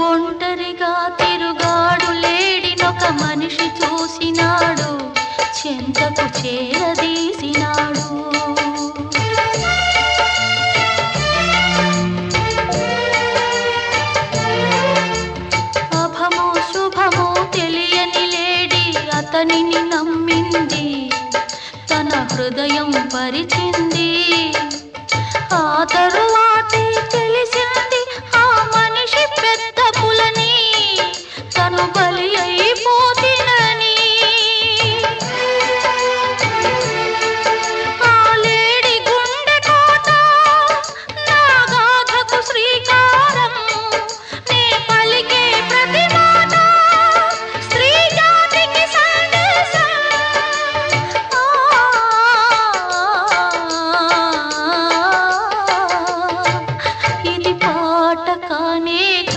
ఒంటరిగా తిరుగాడు లేడినొక మనిషి చూసినాడు, చెంతకు చేరదీసినాడు. అభమో శుభమో తెలియని లేడి అతనిని నమ్మింది, తన హృదయం పరిచింది.